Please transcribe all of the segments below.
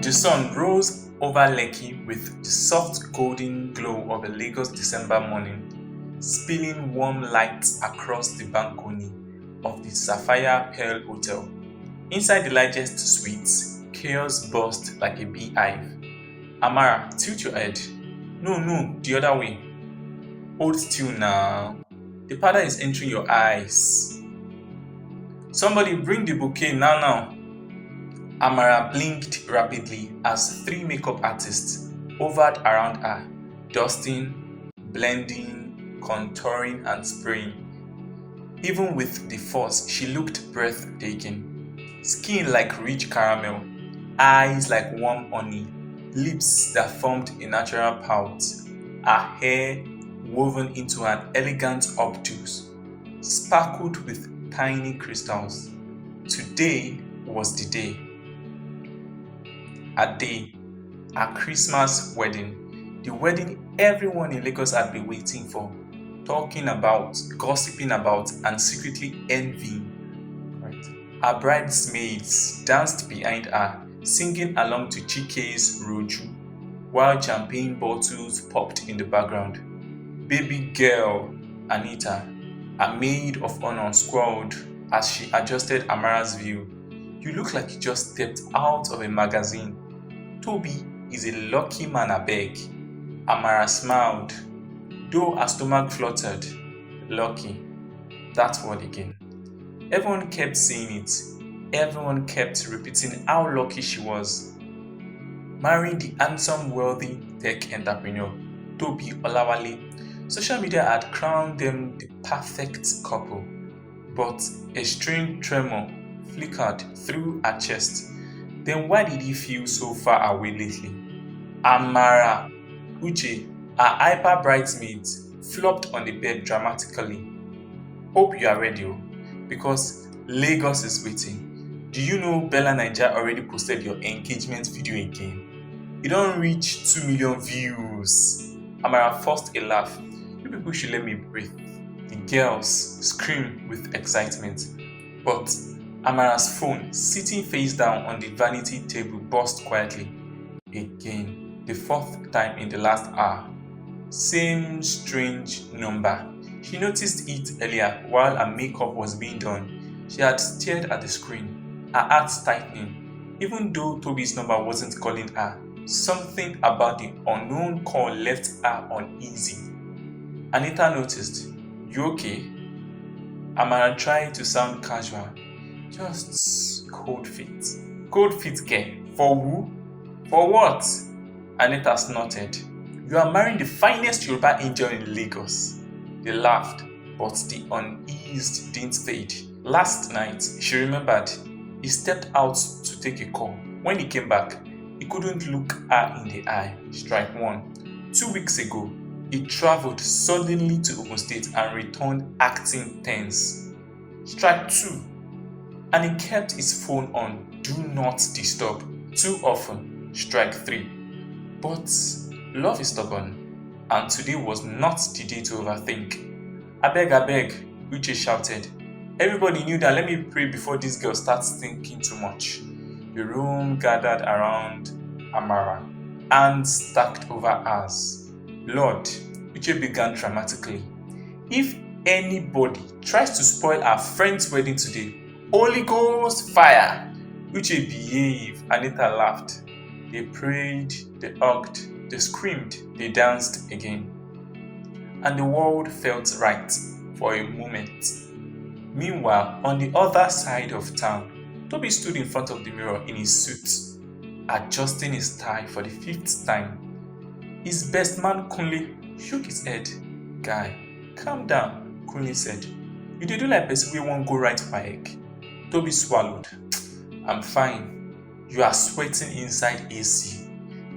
The sun rose over Lekki with the soft golden glow of a Lagos December morning, spilling warm light across the balcony of the Sapphire Pearl Hotel. Inside the largest suite, chaos burst like a beehive. Amara, tilt your head. No, no, the other way. Hold still now. The powder is entering your eyes. Somebody bring the bouquet now. Amara blinked rapidly as three makeup artists hovered around her, dusting, blending, contouring, and spraying. Even with the force, she looked breathtaking. Skin like rich caramel, eyes like warm honey, lips that formed a natural pout, her hair woven into an elegant updos, sparkled with tiny crystals. Today was the day. A Christmas wedding. The wedding everyone in Lagos had been waiting for, talking about, gossiping about, and secretly envying. Right. Her bridesmaids danced behind her, singing along to Chike's Roju, while champagne bottles popped in the background. Baby girl Anita, a maid of honor, squalled as she adjusted Amara's view. You look like you just stepped out of a magazine. Toby is a lucky man, abeg. Amara smiled, though her stomach fluttered. Lucky. That word again. Everyone kept saying it. Everyone kept repeating how lucky she was. Marrying the handsome, wealthy tech entrepreneur, Toby Olawale. Social media had crowned them the perfect couple. But a strange tremor flickered through her chest. Then why did he feel so far away lately? Amara, Uche, her hyper bridesmaids, flopped on the bed dramatically. Hope you are ready, because Lagos is waiting. Do you know Bella Naija already posted your engagement video again? It don't reach 2 million views. Amara forced a laugh. You people should let me breathe. The girls screamed with excitement. But Amara's phone, sitting face down on the vanity table, buzzed quietly. Again, the fourth time in the last hour. Same strange number. She noticed it earlier while her makeup was being done. She had stared at the screen, her heart tightening. Even though Toby's number wasn't calling her, something about the unknown call left her uneasy. Anita noticed. You okay? Amara tried to sound casual. Just cold feet. Cold feet care. For who? For what? Anita snorted. You are marrying the finest Yoruba angel in Lagos. They laughed, but the unease didn't fade. Last night, she remembered, he stepped out to take a call. When he came back, he couldn't look her in the eye. Strike one. 2 weeks ago, he traveled suddenly to Ogun State and returned acting tense. Strike two. And he kept his phone on Do Not Disturb too often. Strike three. But love is stubborn, and today was not the day to overthink. Abeg, Uche shouted. Everybody knew that. Let me pray before this girl starts thinking too much. The room gathered around Amara, hands stacked over hers. Lord, Uche began dramatically. If anybody tries to spoil our friend's wedding today, Holy Ghost fire! Uche behave. Anita laughed. They prayed, they hugged, they screamed, they danced again. And the world felt right for a moment. Meanwhile, on the other side of town, Toby stood in front of the mirror in his suit, adjusting his tie for the 5th time. His best man, Kunle, shook his head. Guy, calm down, Kunle said. You did do like person wey wan go write WAEC. Toby swallowed. I'm fine. You are sweating inside AC.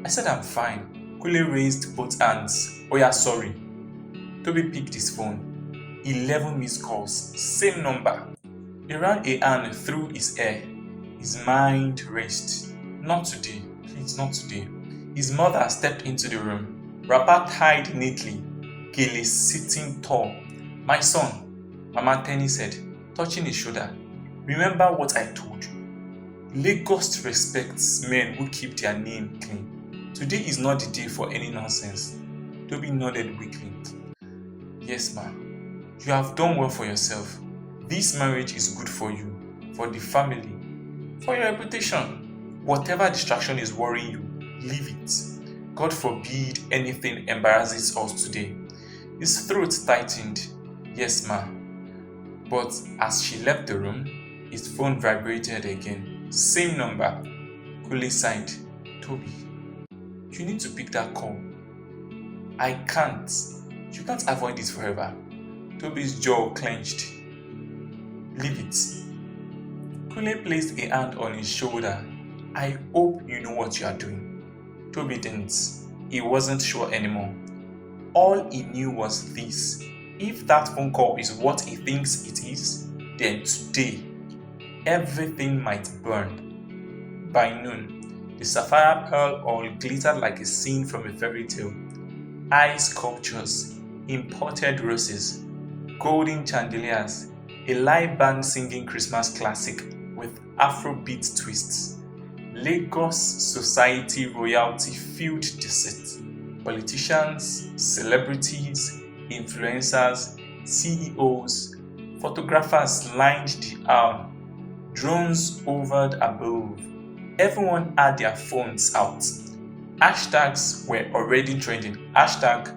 I said I'm fine. Kunle raised both hands. Oh yeah, sorry. Toby picked his phone. 11 missed calls. Same number. He ran a hand through his hair. His mind raced. Not today. Please, not today. His mother stepped into the room. Wrapper tied neatly. Gele sitting tall. My son, Mama Tenny said, touching his shoulder. Remember what I told you. Lagos respects men who keep their name clean. Today is not the day for any nonsense. Toby nodded weakly. Yes, ma. You have done well for yourself. This marriage is good for you, for the family, for your reputation. Whatever distraction is worrying you, leave it. God forbid anything embarrasses us today. His throat tightened. Yes, ma. But as she left the room, his phone vibrated again. Same number. Coolly signed, Toby. You need to pick that call. I can't. You can't avoid it forever. Toby's jaw clenched. Leave it. Kule placed a hand on his shoulder. I hope you know what you are doing. Toby didn't. He wasn't sure anymore. All he knew was this. If that phone call is what he thinks it is, then today, everything might burn. By noon, the sapphire pearl all glittered like a scene from a fairy tale. Ice sculptures, imported roses, golden chandeliers, a live band singing Christmas classic with Afrobeat twists. Lagos society royalty filled the city. Politicians, celebrities, influencers, CEOs, photographers lined the aisle. Drones hovered above. Everyone had their phones out. Hashtags were already trending. Hashtag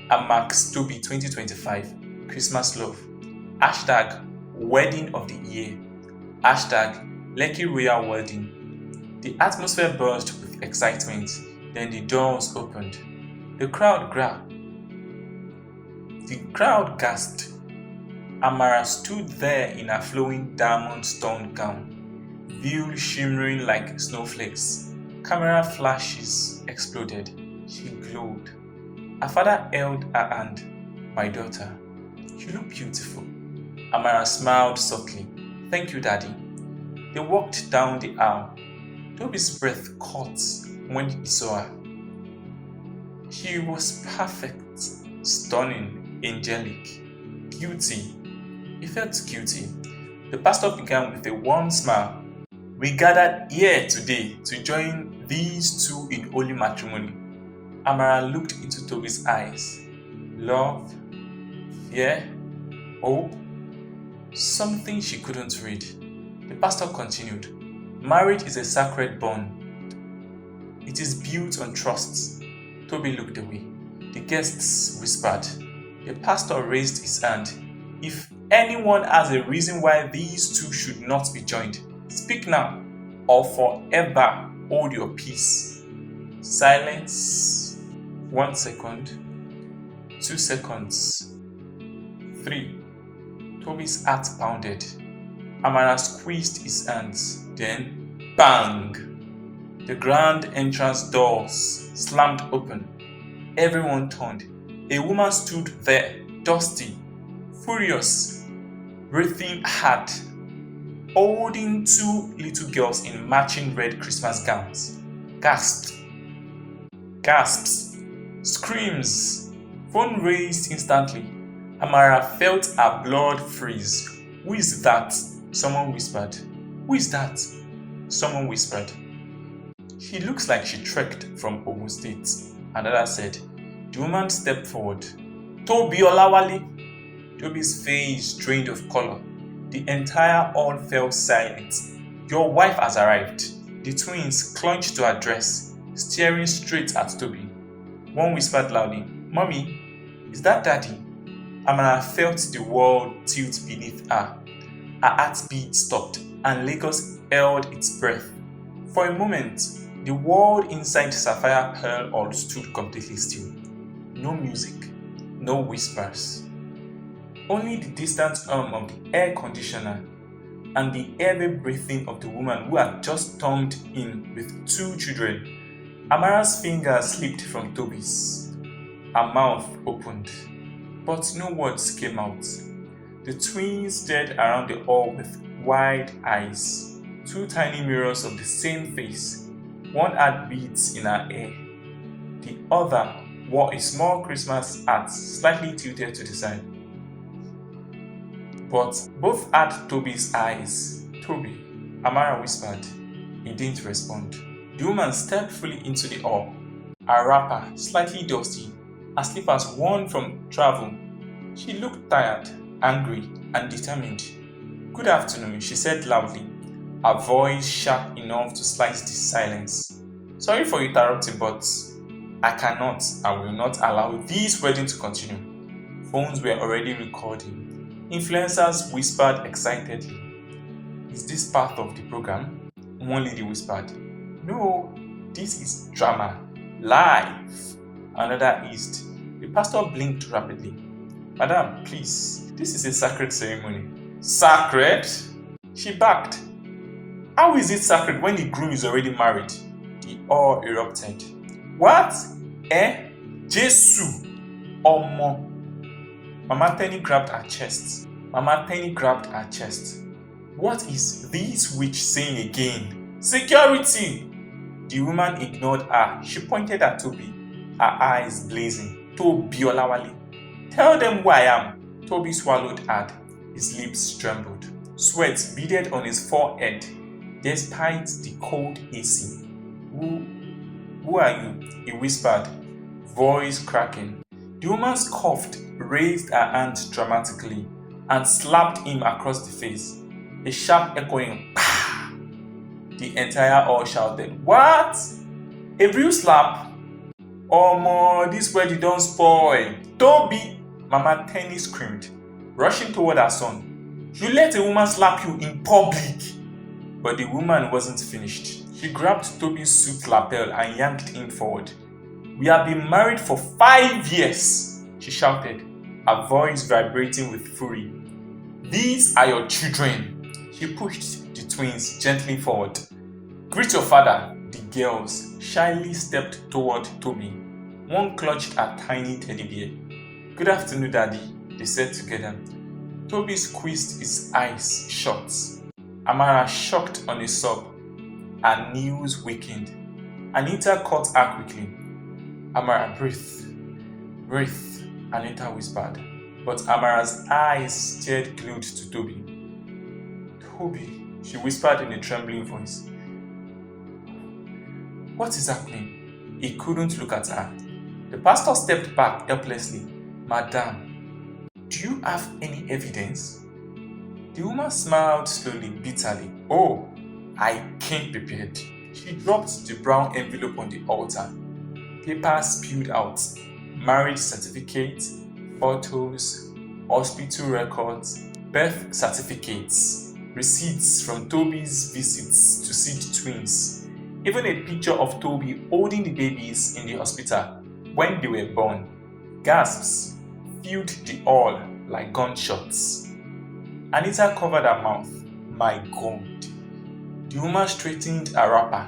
AmaxToby 2025 Christmas Love. Hashtag Wedding of the Year. Hashtag Lekki Royal Wedding. The atmosphere burst with excitement. Then the doors opened. The crowd gasped. Amara stood there in her flowing diamond-stoned gown, veil shimmering like snowflakes. Camera flashes exploded. She glowed. Her father held her hand. My daughter, you look beautiful. Amara smiled softly. Thank you, Daddy. They walked down the aisle. Toby's breath caught when he saw her. She was perfect, stunning, angelic, guilty. He felt guilty. The pastor began with a warm smile. We gathered here today to join these two in holy matrimony. Amara looked into Toby's eyes. Love, fear, hope, something she couldn't read. The pastor continued. Marriage is a sacred bond. It is built on trust. Toby looked away. The guests whispered. The pastor raised his hand. If anyone has a reason why these two should not be joined, speak now or forever hold your peace. Silence. 1 second. 2 seconds. 3. Toby's heart pounded. Amara squeezed his hands. Then, bang! The grand entrance doors slammed open. Everyone turned. A woman stood there, dusty, furious, breathing hard, holding 2 little girls in matching red Christmas gowns. Gasps, screams. Phone raised instantly. Amara felt her blood freeze. Who is that? Someone whispered. Who is that? Someone whispered. She looks like she trekked from Ogun State. Another said. The woman stepped forward. Toby Olawale. Toby's face drained of color. The entire hall fell silent. Your wife has arrived. The twins clung to her dress, staring straight at Toby. One whispered loudly, Mommy, is that Daddy? Amara felt the world tilt beneath her. Her heartbeat stopped, and Lagos held its breath. For a moment, the world inside Sapphire Pearl Hall stood completely still. No music, no whispers. Only the distant hum of the air conditioner and the heavy breathing of the woman who had just stormed in with 2 children. Amara's fingers slipped from Toby's. Her mouth opened, but no words came out. The twins stared around the hall with wide eyes. 2 tiny mirrors of the same face. One had beads in her hair. The other wore a small Christmas hat slightly tilted to the side. But both had Toby's eyes. Toby, Amara whispered, He didn't respond. The woman stepped fully into the hall, her wrapper slightly dusty, her slippers worn from travel. She looked tired, angry, and determined. "Good afternoon," she said loudly, her voice sharp enough to slice the silence. "Sorry for interrupting, but I cannot and will not allow this wedding to continue." Phones were already recording. Influencers whispered excitedly. "Is this part of the program?" One lady whispered. "No, this is drama. Live." Another eased. The pastor blinked rapidly. "Madam, please, this is a sacred ceremony." "Sacred?" She backed. "How is it sacred when the groom is already married?" The awe erupted. "What? Eh? Jesu? Omo." Mama Tenny grabbed her chest. "What is this witch saying again?" "Security!" The woman ignored her. She pointed at Toby, her eyes blazing. "Toby Olawale. Tell them who I am." Toby swallowed hard. His lips trembled. Sweat beaded on his forehead despite the cold AC. Who are you?" he whispered, voice cracking. The woman coughed, raised her hand dramatically, and slapped him across the face. A sharp echoing "Pah!" The entire hall shouted, "What? A real slap? Omo, this wedding don't spoil. Toby!" Mama Tenny screamed, rushing toward her son. "You let a woman slap you in public!" But the woman wasn't finished. She grabbed Toby's suit lapel and yanked him forward. "We have been married for 5 years!" she shouted, her voice vibrating with fury. "These are your children!" She pushed the twins gently forward. "Greet your father." The girls shyly stepped toward Toby. One clutched a tiny teddy bear. "Good afternoon, Daddy," they said together. Toby squeezed his eyes shut. Amara shocked on a sob. Her knees weakened. Anita caught her quickly. "Amara, breathe," Anita whispered. But Amara's eyes stared glued to Toby. "Toby," she whispered in a trembling voice. "What is happening?" He couldn't look at her. The pastor stepped back helplessly. "Madam, do you have any evidence?" The woman smiled slowly, bitterly. "Oh, I came prepared." She dropped the brown envelope on the altar. Papers spewed out. Marriage certificates, photos, hospital records, birth certificates, receipts from Toby's visits to see the twins. Even a picture of Toby holding the babies in the hospital when they were born. Gasps filled the hall like gunshots. Anita covered her mouth. My God. The woman straightened her wrapper.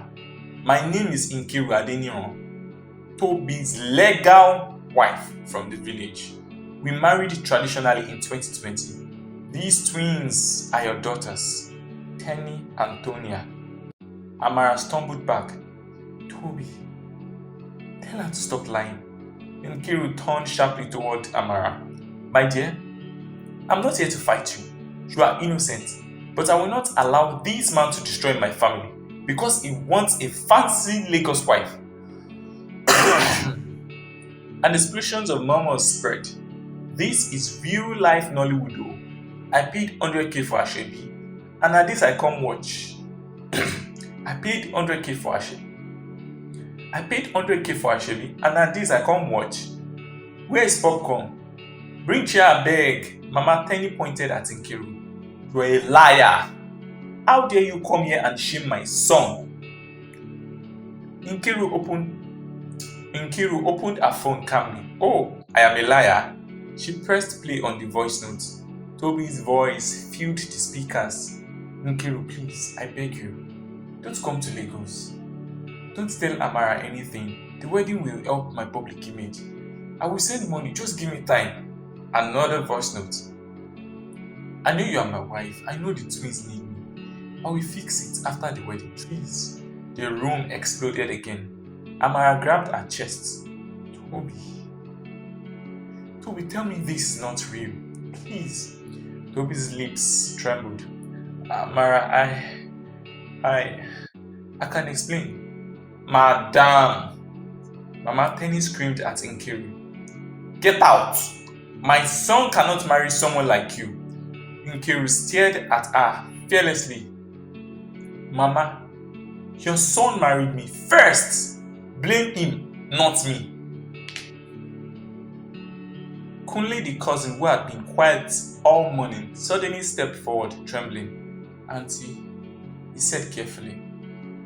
"My name is Nkiru Adeniran, Toby's legal wife from the village. We married traditionally in 2020. These twins are your daughters, Tenny and Tonya." Amara stumbled back. "Toby, tell her to stop lying." Nkiru turned sharply toward Amara. "My dear, I'm not here to fight you. You are innocent, but I will not allow this man to destroy my family because he wants a fancy Lagos wife." And explosions of murmurs spread. "This is real life Nollywood. I paid 100k for Ashebi, and at this I come watch." I paid 100k for Ashebi, and at this I come watch. Where is popcorn? Bring chair, beg. Mama Tenny pointed at Nkiru. "You're a liar. How dare you come here and shame my son?" Nkiru opened her phone calmly. "Oh, I am a liar." She pressed play on the voice note. Toby's voice filled the speakers. "Nkiru, please, I beg you. Don't come to Lagos. Don't tell Amara anything. The wedding will help my public image. I will send money, just give me time." Another voice note. "I know you are my wife. I know the twins need me. I will fix it after the wedding, please." The room exploded again. Amara grabbed her chest. Toby, tell me this is not real. Please." Toby's lips trembled. "Amara, I can explain. Madam! Mama Tenny screamed at Nkiru. Get out! My son cannot marry someone like you. Nkiru stared at her fearlessly. Mama, your son married me first. Blame him, not me. Kunle, the cousin who had been quiet all morning, suddenly stepped forward, trembling. Auntie, he said carefully,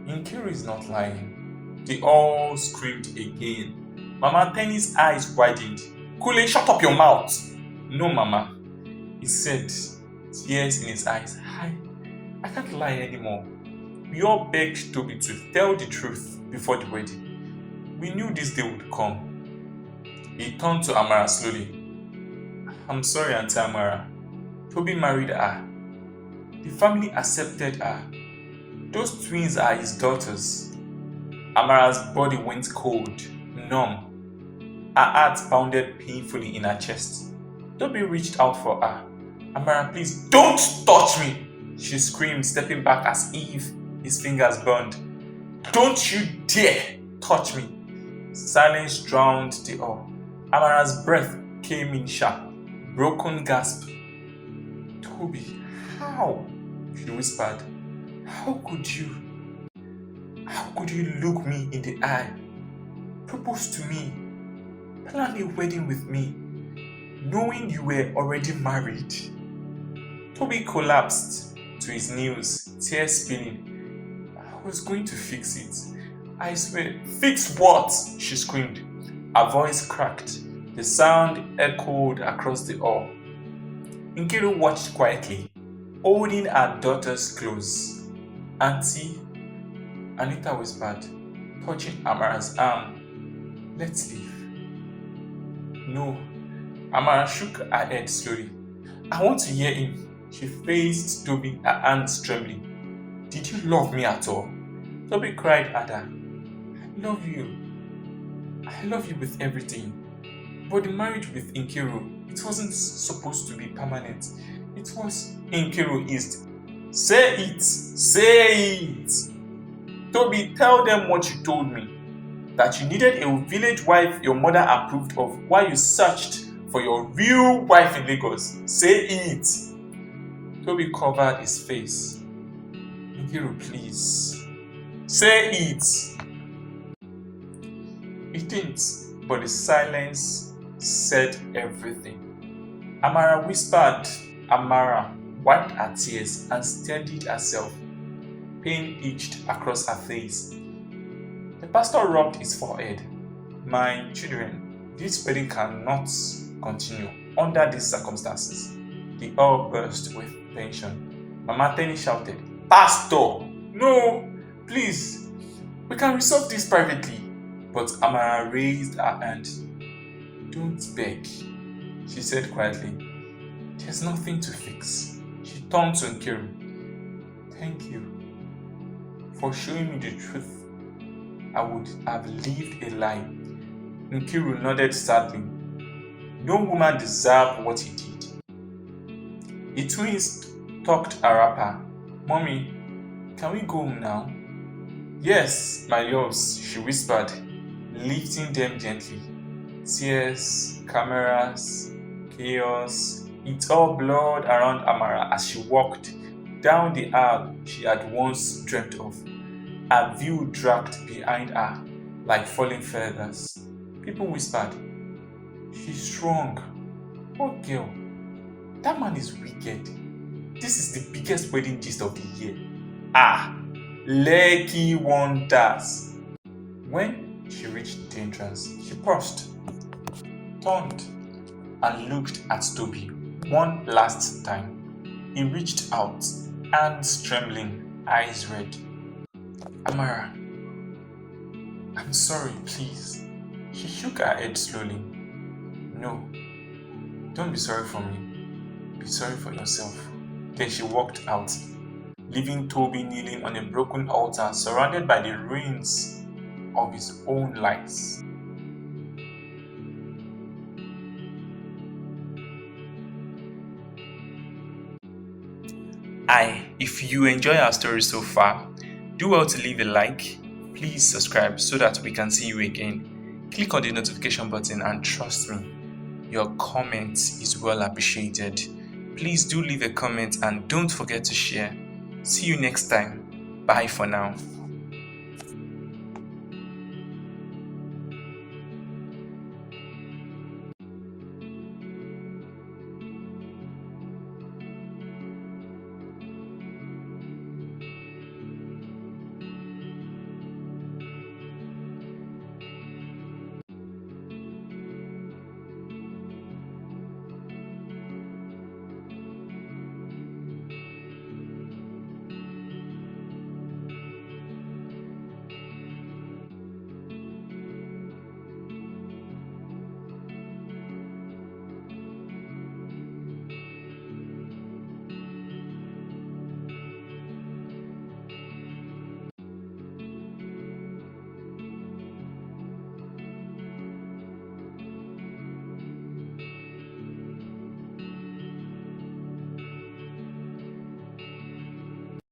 Nkiru is not lying. They all screamed again. Mama Tenny's eyes widened. Kunle, shut up your mouth! No, Mama, he said, tears in his eyes. I can't lie anymore. We all begged Toby to tell the truth before the wedding. We knew this day would come. He turned to Amara slowly. I'm sorry, Auntie Amara. Toby married her. The family accepted her. Those twins are his daughters. Amara's body went cold, numb. Her heart pounded painfully in her chest. Toby reached out for her. Amara, please don't touch me! She screamed, stepping back as if his fingers burned. Don't you dare touch me! Silence drowned the all. Amara's breath came in sharp, broken gasp. Toby, how? She whispered. How could you? How could you look me in the eye? Propose to me? Plan a wedding with me? Knowing you were already married? Toby collapsed to his knees, tears spilling. I was going to fix it. I swear. Fix what? She screamed. Her voice cracked. The sound echoed across the hall. Nkiru watched quietly, holding her daughters close. Auntie, Anita whispered, touching Amara's arm. Let's leave. No. Amara shook her head slowly. I want to hear him. She faced Toby, her hands trembling. Did you love me at all? Toby cried at her. I love you. I love you with everything. But the marriage with Nkiru, it wasn't supposed to be permanent. It was. Nkiru is. Say it! Say it! Toby, tell them what you told me. That you needed a village wife your mother approved of while you searched for your real wife in Lagos. Say it! Toby covered his face. Nkiru, please. Say it! He didn't, but the silence said everything. Amara whispered. Amara wiped her tears and steadied herself. Pain itched across her face. The pastor rubbed his forehead. My children, this wedding cannot continue under these circumstances. They all burst with tension. Mama Tenny shouted, Pastor! No! Please! We can resolve this privately. But Amara raised her hand. Don't beg, she said quietly. There's nothing to fix. She turned to Nkiru. Thank you for showing me the truth. I would have lived a lie. Nkiru nodded sadly. No woman deserved what he did. The twins tucked her wrapper. Mommy, can we go home now? Yes, my loves, she whispered, lifting them gently. Tears, cameras, chaos, it all blurred around Amara as she walked down the aisle she had once dreamt of. Her view dragged behind her like falling feathers. People whispered, She's strong. What girl? That man is wicked. This is the biggest wedding gist of the year. Lucky wonders. When she reached the entrance, she paused, turned, and looked at Toby one last time. He reached out, hands trembling, eyes red. Amara, I'm sorry, please. She shook her head slowly. No, don't be sorry for me. Be sorry for yourself. Then she walked out, leaving Toby kneeling on a broken altar surrounded by the ruins of his own lies. If you enjoy our story so far, Do well to leave a like. Please subscribe so that we can see you again. Click on the notification button and trust me, your comment is well appreciated. Please do leave a comment and don't forget to share. See you next time. Bye for now.